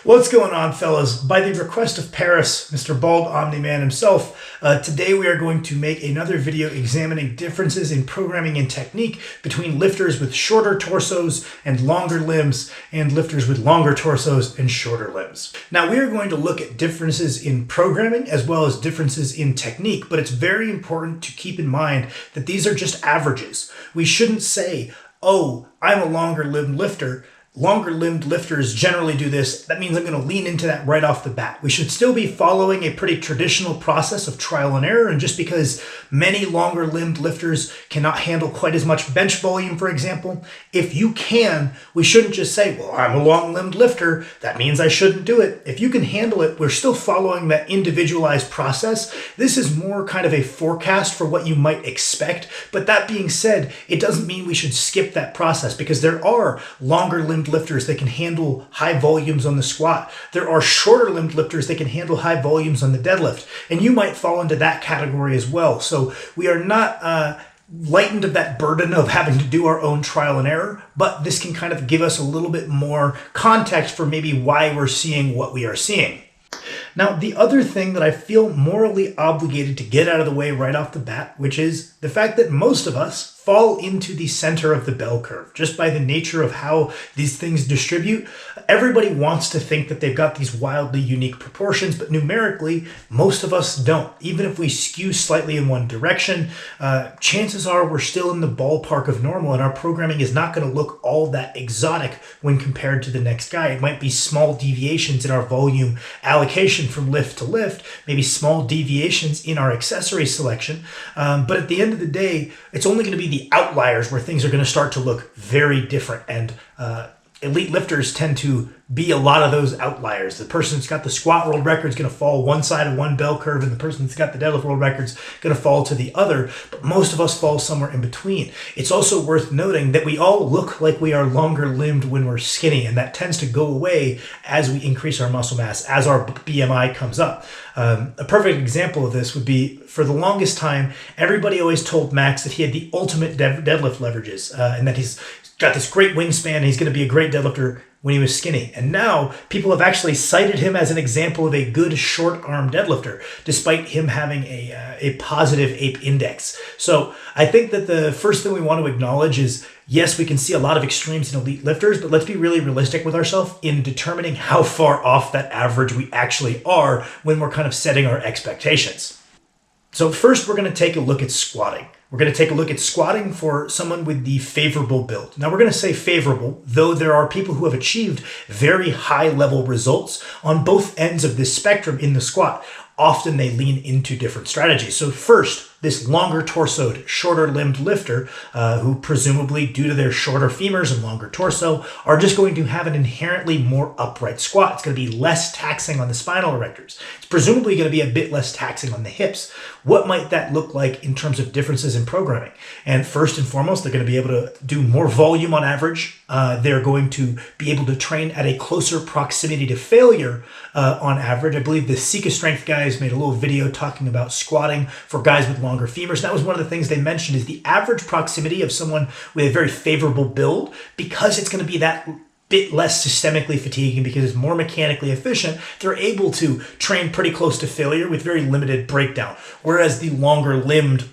What's going on, fellas? By the request of Paris, Mr. Bald Omni-Man himself, today we are going to make another video examining differences in programming and technique between lifters with shorter torsos and longer limbs and lifters with longer torsos and shorter limbs. Now, we are going to look at differences in programming as well as differences in technique, but it's very important to keep in mind that these are just averages. We shouldn't say, oh, I'm a longer-limbed lifter. Longer-limbed lifters generally do this. That means I'm going to lean into that right off the bat. We should still be following a pretty traditional process of trial and error, and just because many longer-limbed lifters cannot handle quite as much bench volume, for example, if you can, we shouldn't just say, well, I'm a long-limbed lifter, that means I shouldn't do it. If you can handle it, we're still following that individualized process. This is more kind of a forecast for what you might expect, but that being said, it doesn't mean we should skip that process, because there are longer-limbed lifters that can handle high volumes on the squat. There are shorter limbed lifters that can handle high volumes on the deadlift, and you might fall into that category as well. So we are not lightened of that burden of having to do our own trial and error, but this can kind of give us a little bit more context for maybe why we're seeing what we are seeing. Now, the other thing that I feel morally obligated to get out of the way right off the bat, which is the fact that most of us fall into the center of the bell curve. Just by the nature of how these things distribute, everybody wants to think that they've got these wildly unique proportions, but numerically, most of us don't. Even if we skew slightly in one direction, chances are we're still in the ballpark of normal, and our programming is not going to look all that exotic when compared to the next guy. It might be small deviations in our volume allocation from lift to lift, maybe small deviations in our accessory selection, but at the end of the day, it's only going to be the outliers where things are going to start to look very different, and elite lifters tend to be a lot of those outliers. The person that's got the squat world record is going to fall one side of one bell curve, and the person that's got the deadlift world record is going to fall to the other, but most of us fall somewhere in between. It's also worth noting that we all look like we are longer limbed when we're skinny, and that tends to go away as we increase our muscle mass, as our BMI comes up. A perfect example of this would be, for the longest time, everybody always told Max that he had the ultimate deadlift leverages, and that he's got this great wingspan and he's going to be a great deadlifter when he was skinny. And now people have actually cited him as an example of a good short arm deadlifter, despite him having a positive ape index. So I think that the first thing we want to acknowledge is, yes, we can see a lot of extremes in elite lifters, but let's be really realistic with ourselves in determining how far off that average we actually are when we're kind of setting our expectations. So first, we're going to take a look at squatting. We're going to take a look at squatting for someone with the favorable build. Now, we're going to say favorable, though there are people who have achieved very high level results on both ends of this spectrum in the squat. Often they lean into different strategies. So first, this longer torsoed, shorter limbed lifter, who presumably, due to their shorter femurs and longer torso, are just going to have an inherently more upright squat. It's going to be less taxing on the spinal erectors. It's presumably going to be a bit less taxing on the hips. What might that look like in terms of differences in programming? And first and foremost, they're going to be able to do more volume on average. They're going to be able to train at a closer proximity to failure on average. I believe the Seek Strength guys made a little video talking about squatting for guys with longer femurs. That was one of the things they mentioned, is the average proximity of someone with a very favorable build, because it's going to be that bit less systemically fatiguing because it's more mechanically efficient. They're able to train pretty close to failure with very limited breakdown. Whereas the longer limbed,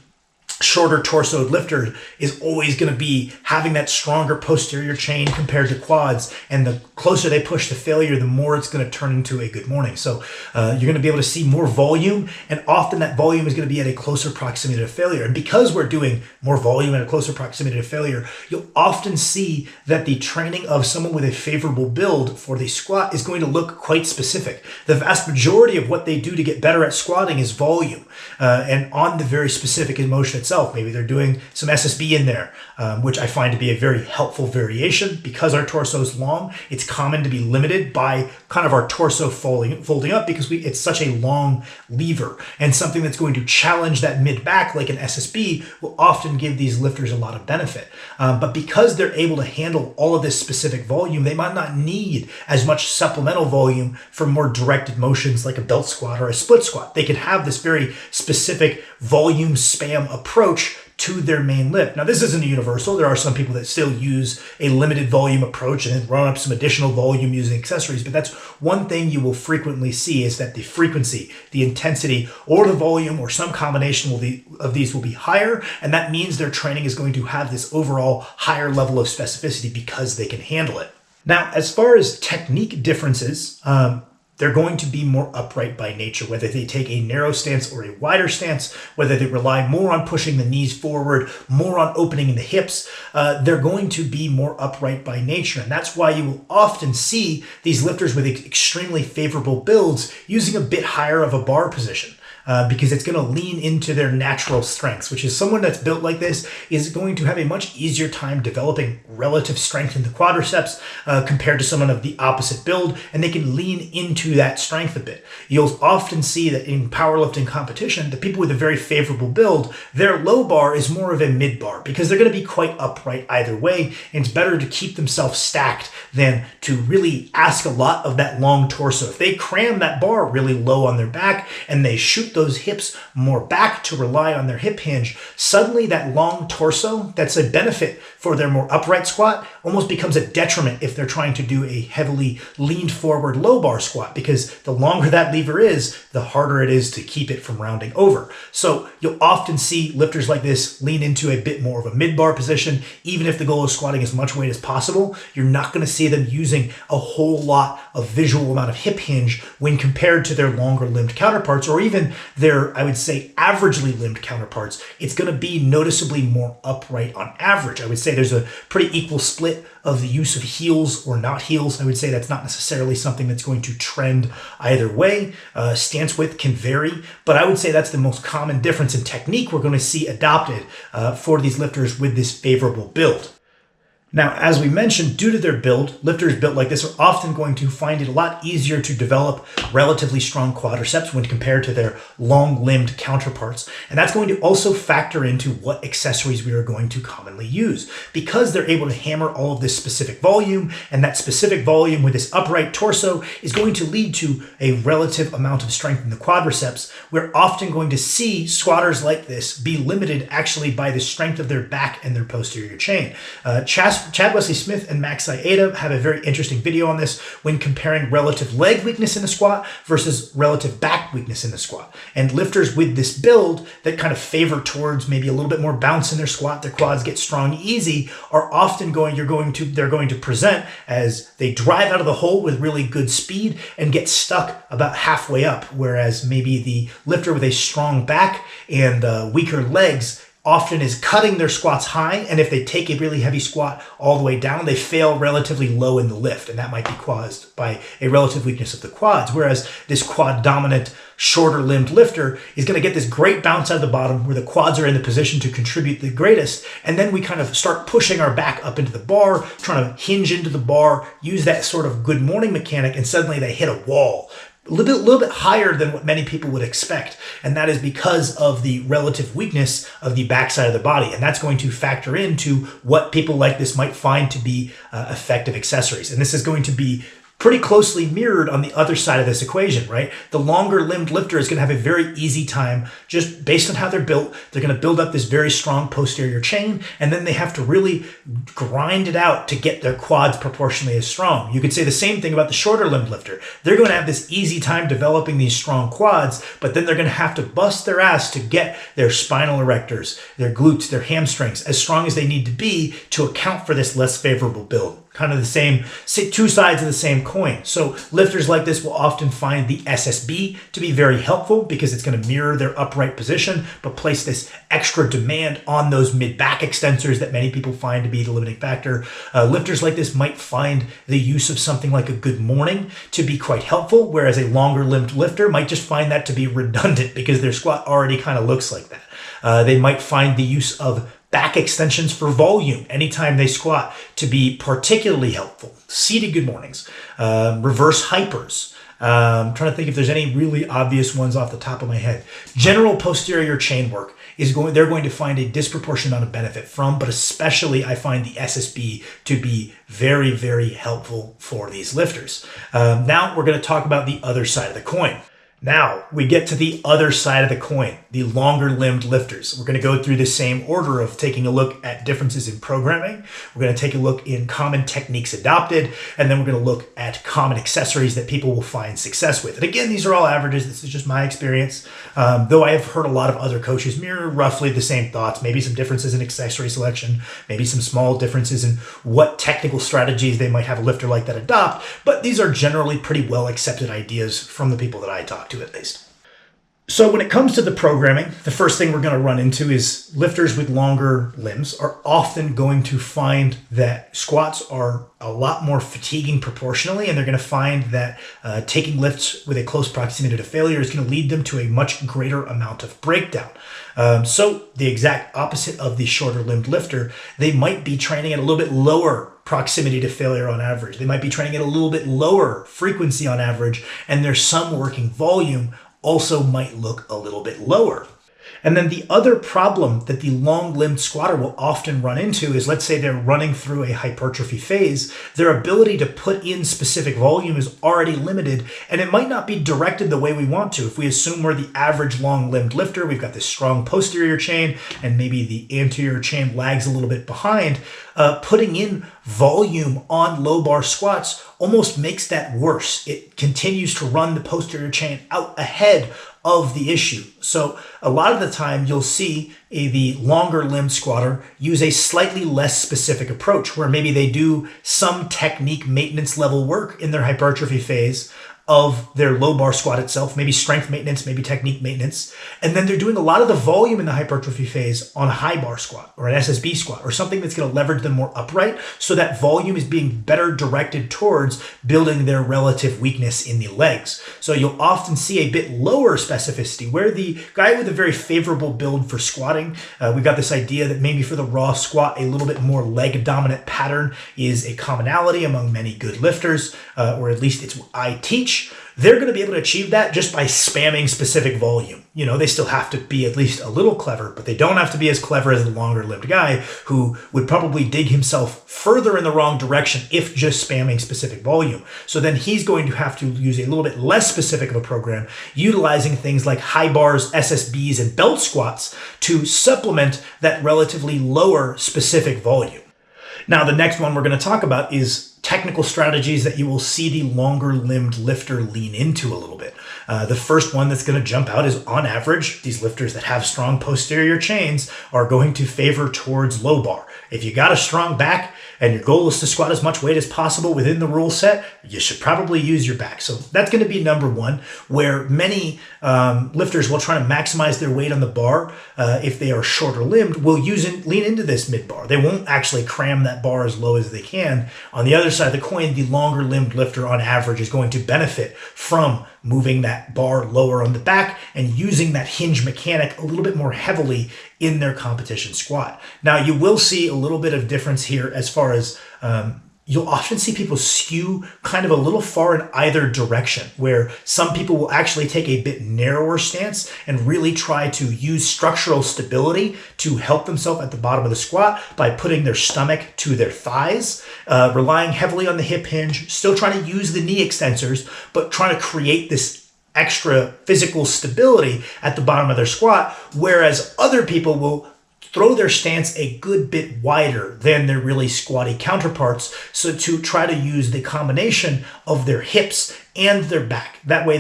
shorter torsoed lifter is always going to be having that stronger posterior chain compared to quads, and the closer they push to failure, the more it's going to turn into a good morning. So you're going to be able to see more volume, and often that volume is going to be at a closer proximity to failure. And because we're doing more volume at a closer proximity to failure, you'll often see that the training of someone with a favorable build for the squat is going to look quite specific. The vast majority of what they do to get better at squatting is volume, and on the very specific motion itself. Maybe they're doing some SSB in there, which I find to be a very helpful variation. Because our torso is long, it's common to be limited by kind of our torso folding up, because it's such a long lever, and something that's going to challenge that mid-back like an SSB will often give these lifters a lot of benefit. But because they're able to handle all of this specific volume, they might not need as much supplemental volume for more directed motions like a belt squat or a split squat. They can have this very specific volume spam approach to their main lift. Now, this isn't universal. There are some people that still use a limited volume approach and then run up some additional volume using accessories, but that's one thing you will frequently see is that the frequency, the intensity, or the volume, or some combination of these will be higher, and that means their training is going to have this overall higher level of specificity because they can handle it. Now, as far as technique differences, they're going to be more upright by nature, whether they take a narrow stance or a wider stance, whether they rely more on pushing the knees forward, more on opening the hips, they're going to be more upright by nature. And that's why you will often see these lifters with extremely favorable builds using a bit higher of a bar position. Because it's going to lean into their natural strengths, which is someone that's built like this is going to have a much easier time developing relative strength in the quadriceps compared to someone of the opposite build, and they can lean into that strength a bit. You'll often see that in powerlifting competition, the people with a very favorable build, their low bar is more of a mid bar because they're going to be quite upright either way, and it's better to keep themselves stacked than to really ask a lot of that long torso. If they cram that bar really low on their back and they shoot those hips more back to rely on their hip hinge, suddenly that long torso that's a benefit for their more upright squat almost becomes a detriment if they're trying to do a heavily leaned forward low bar squat, because the longer that lever is, the harder it is to keep it from rounding over. So you'll often see lifters like this lean into a bit more of a mid bar position. Even if the goal is squatting as much weight as possible, you're not going to see them using a whole lot of visual amount of hip hinge when compared to their longer limbed counterparts, or even their, I would say, averagely limbed counterparts. It's going to be noticeably more upright on average. I would say there's a pretty equal split of the use of heels or not heels. I would say that's not necessarily something that's going to trend either way. Stance width can vary, but I would say that's the most common difference in technique we're going to see adopted for these lifters with this favorable build. Now, as we mentioned, due to their build, lifters built like this are often going to find it a lot easier to develop relatively strong quadriceps when compared to their long-limbed counterparts. And that's going to also factor into what accessories we are going to commonly use. Because they're able to hammer all of this specific volume, and that specific volume with this upright torso is going to lead to a relative amount of strength in the quadriceps, we're often going to see squatters like this be limited actually by the strength of their back and their posterior chain. Chad Wesley Smith and Max Iada have a very interesting video on this when comparing relative leg weakness in the squat versus relative back weakness in the squat. And lifters with this build that kind of favor towards maybe a little bit more bounce in their squat, their quads get strong easy, are often they're going to present as they drive out of the hole with really good speed and get stuck about halfway up, whereas maybe the lifter with a strong back and weaker legs often is cutting their squats high, and if they take a really heavy squat all the way down, they fail relatively low in the lift, and that might be caused by a relative weakness of the quads, whereas this quad-dominant, shorter-limbed lifter is going to get this great bounce out of the bottom where the quads are in the position to contribute the greatest, and then we kind of start pushing our back up into the bar, trying to hinge into the bar, use that sort of good morning mechanic, and suddenly they hit a wall. A little bit higher than what many people would expect, and that is because of the relative weakness of the backside of the body, and that's going to factor into what people like this might find to be effective accessories. And this is going to be pretty closely mirrored on the other side of this equation, right? The longer limbed lifter is going to have a very easy time just based on how they're built. They're going to build up this very strong posterior chain, and then they have to really grind it out to get their quads proportionally as strong. You could say the same thing about the shorter limbed lifter. They're going to have this easy time developing these strong quads, but then they're going to have to bust their ass to get their spinal erectors, their glutes, their hamstrings as strong as they need to be to account for this less favorable build. Kind of the same, two sides of the same coin. So lifters like this will often find the SSB to be very helpful because it's going to mirror their upright position, but place this extra demand on those mid-back extensors that many people find to be the limiting factor. Lifters like this might find the use of something like a good morning to be quite helpful, whereas a longer limbed lifter might just find that to be redundant because their squat already kind of looks like that. They might find the use of back extensions for volume anytime they squat to be particularly helpful. Seated good mornings, reverse hypers. I'm trying to think if there's any really obvious ones off the top of my head. General posterior chain work they're going to find a disproportionate amount of benefit from, but especially I find the SSB to be very, very helpful for these lifters. Now we're going to talk about the other side of the coin. Now we get to the other side of the coin, the longer limbed lifters. We're going to go through the same order of taking a look at differences in programming. We're going to take a look in common techniques adopted, and then we're going to look at common accessories that people will find success with. And again, these are all averages. This is just my experience. Though I have heard a lot of other coaches mirror roughly the same thoughts, maybe some differences in accessory selection, maybe some small differences in what technical strategies they might have a lifter like that adopt. But these are generally pretty well accepted ideas from the people that I talk to, at least. So when it comes to the programming, the first thing we're going to run into is lifters with longer limbs are often going to find that squats are a lot more fatiguing proportionally, and they're going to find that taking lifts with a close proximity to failure is going to lead them to a much greater amount of breakdown. So the exact opposite of the shorter limbed lifter, they might be training at a little bit lower proximity to failure on average. They might be training at a little bit lower frequency on average, and their sum working volume also might look a little bit lower. And then the other problem that the long-limbed squatter will often run into is, let's say they're running through a hypertrophy phase, their ability to put in specific volume is already limited, and it might not be directed the way we want to. If we assume we're the average long-limbed lifter, we've got this strong posterior chain, and maybe the anterior chain lags a little bit behind, putting in volume on low bar squats almost makes that worse. It continues to run the posterior chain out ahead of the issue. So a lot of the time you'll see the longer limbed squatter use a slightly less specific approach where maybe they do some technique maintenance level work in their hypertrophy phase of their low bar squat itself, maybe strength maintenance, maybe technique maintenance. And then they're doing a lot of the volume in the hypertrophy phase on a high bar squat or an SSB squat or something that's going to leverage them more upright, so that volume is being better directed towards building their relative weakness in the legs. So you'll often see a bit lower specificity where the guy with a very favorable build for squatting, we've got this idea that maybe for the raw squat, a little bit more leg dominant pattern is a commonality among many good lifters, or at least it's what I teach. They're going to be able to achieve that just by spamming specific volume. You know, they still have to be at least a little clever, but they don't have to be as clever as the longer limbed guy who would probably dig himself further in the wrong direction if just spamming specific volume. So then he's going to have to use a little bit less specific of a program, utilizing things like high bars, SSBs, and belt squats to supplement that relatively lower specific volume. Now, the next one we're going to talk about is technical strategies that you will see the longer limbed lifter lean into a little bit. The first one that's going to jump out is, on average, these lifters that have strong posterior chains are going to favor towards low bar. If you got a strong back and your goal is to squat as much weight as possible within the rule set, you should probably use your back. So that's going to be number one, where many lifters will try to maximize their weight on the bar. If they are shorter limbed, will lean into this mid bar. They won't actually cram that bar as low as they can. On the other side of the coin, the longer limbed lifter on average is going to benefit from moving that bar lower on the back and using that hinge mechanic a little bit more heavily in their competition squat. Now, you will see a little bit of difference here as far as you'll often see people skew kind of a little far in either direction, where some people will actually take a bit narrower stance and really try to use structural stability to help themselves at the bottom of the squat by putting their stomach to their thighs, relying heavily on the hip hinge, still trying to use the knee extensors, but trying to create this extra physical stability at the bottom of their squat, whereas other people will throw their stance a good bit wider than their really squatty counterparts, so to try to use the combination of their hips and their back. That way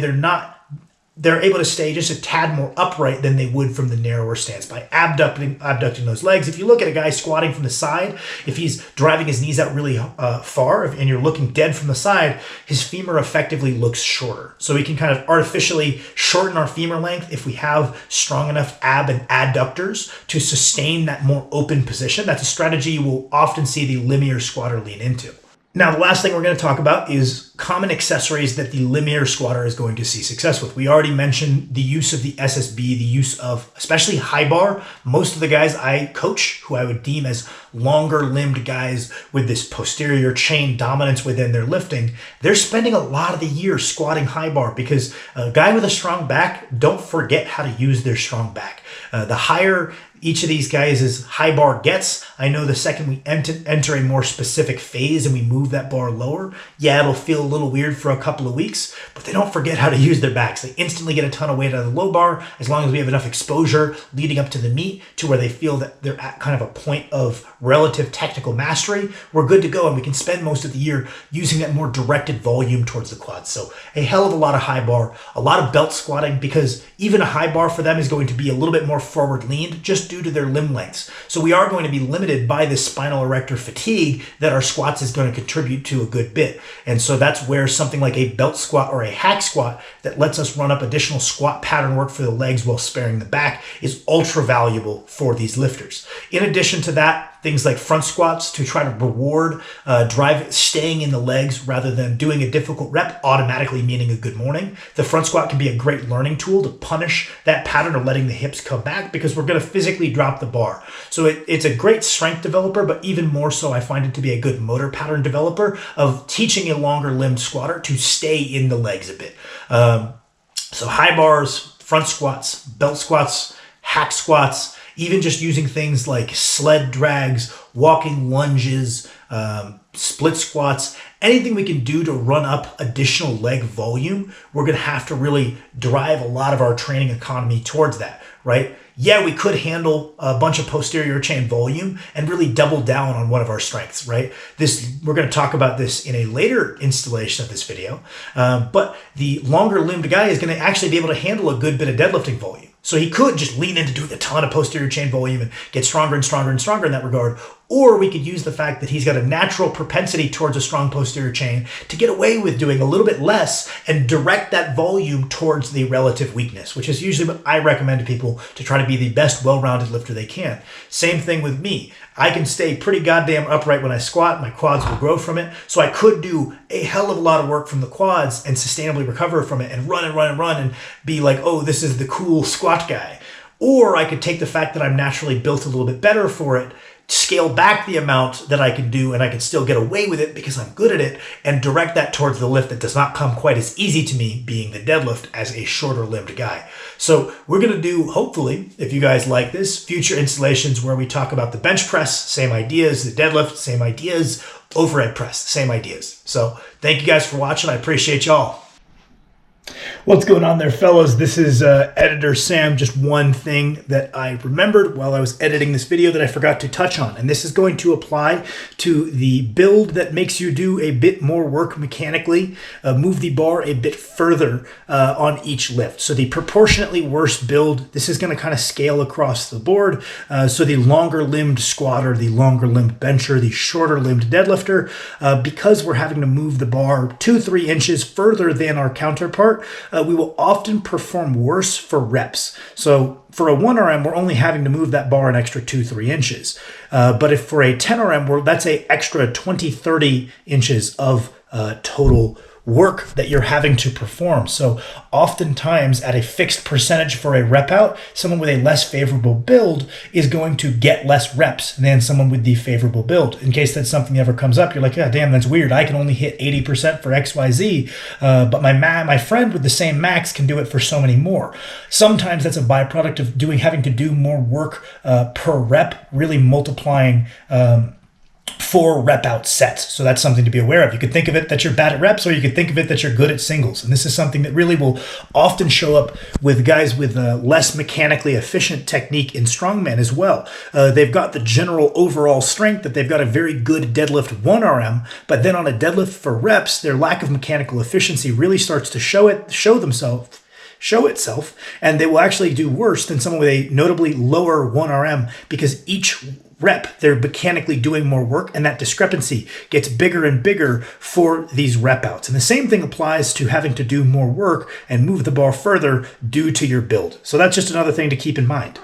they're able to stay just a tad more upright than they would from the narrower stance by abducting those legs. If you look at a guy squatting from the side, if he's driving his knees out really far and you're looking dead from the side, his femur effectively looks shorter. So we can kind of artificially shorten our femur length if we have strong enough ab and adductors to sustain that more open position. That's a strategy you will often see the linear squatter lean into. Now, the last thing we're going to talk about is common accessories that the linear squatter is going to see success with. We already mentioned the use of the SSB, the use of especially high bar. Most of the guys I coach, who I would deem as longer limbed guys with this posterior chain dominance within their lifting, they're spending a lot of the year squatting high bar, because a guy with a strong back, don't forget how to use their strong back. The higher each of these guys' high bar gets, I know the second we enter a more specific phase and we move that bar lower, yeah, it'll feel a little weird for a couple of weeks, but they don't forget how to use their backs. They instantly get a ton of weight out of the low bar as long as we have enough exposure leading up to the meet to where they feel that they're at kind of a point of relative technical mastery. We're good to go, and we can spend most of the year using that more directed volume towards the quads. So a hell of a lot of high bar, a lot of belt squatting, because even a high bar for them is going to be a little bit more forward leaned just due to their limb lengths. So we are going to be limited by this spinal erector fatigue that our squats is going to contribute to a good bit. And so that's where something like a belt squat or a hack squat that lets us run up additional squat pattern work for the legs while sparing the back is ultra valuable for these lifters. In addition to that, things like front squats to try to reward staying in the legs rather than doing a difficult rep, automatically meaning a good morning. The front squat can be a great learning tool to punish that pattern of letting the hips come back, because we're going to physically drop the bar. So it's a great strength developer, but even more so, I find it to be a good motor pattern developer of teaching a longer limbed squatter to stay in the legs a bit. So high bars, front squats, belt squats, hack squats, even just using things like sled drags, walking lunges, split squats, anything we can do to run up additional leg volume, we're going to have to really drive a lot of our training economy towards that, right? Yeah, we could handle a bunch of posterior chain volume and really double down on one of our strengths, right? We're going to talk about this in a later installation of this video, but the longer limbed guy is going to actually be able to handle a good bit of deadlifting volume. So he could just lean into doing a ton of posterior chain volume and get stronger and stronger and stronger in that regard. Or we could use the fact that he's got a natural propensity towards a strong posterior chain to get away with doing a little bit less and direct that volume towards the relative weakness, which is usually what I recommend to people to try to be the best well-rounded lifter they can. Same thing with me. I can stay pretty goddamn upright when I squat. My quads will grow from it. So I could do a hell of a lot of work from the quads and sustainably recover from it and run and run and run and be like, oh, this is the cool squat guy. Or I could take the fact that I'm naturally built a little bit better for it, scale back the amount that I can do, and I can still get away with it because I'm good at it, and direct that towards the lift that does not come quite as easy to me, being the deadlift as a shorter limbed guy. So we're going to do, hopefully, if you guys like this, future installations where we talk about the bench press, same ideas, the deadlift, same ideas, overhead press, same ideas. So thank you guys for watching. I appreciate y'all. What's going on there, fellas? This is Editor Sam. Just one thing that I remembered while I was editing this video that I forgot to touch on, and this is going to apply to the build that makes you do a bit more work mechanically, move the bar a bit further on each lift. So the proportionately worse build, this is going to kind of scale across the board. So the longer limbed squatter, the longer limbed bencher, the shorter limbed deadlifter, because we're having to move the bar 2-3 inches further than our counterpart, we will often perform worse for reps. So for a 1RM, we're only having to move that bar an extra 2-3 inches. But if for a 10RM, that's an extra 20-30 inches of total work that you're having to perform. So oftentimes at a fixed percentage for a rep out, someone with a less favorable build is going to get less reps than someone with the favorable build. In case that's something that ever comes up, you're like, yeah, damn, that's weird. I can only hit 80% for XYZ, but my friend with the same max can do it for so many more. Sometimes that's a byproduct of having to do more work per rep, really multiplying 4 rep out sets. So that's something to be aware of. You could think of it that you're bad at reps, or you could think of it that you're good at singles. And this is something that really will often show up with guys with less mechanically efficient technique in strongman as well. They've got the general overall strength that they've got a very good deadlift 1RM, but then on a deadlift for reps, their lack of mechanical efficiency really starts to show itself, and they will actually do worse than someone with a notably lower 1RM, because each rep, they're mechanically doing more work, and that discrepancy gets bigger and bigger for these rep outs. And the same thing applies to having to do more work and move the bar further due to your build. So that's just another thing to keep in mind.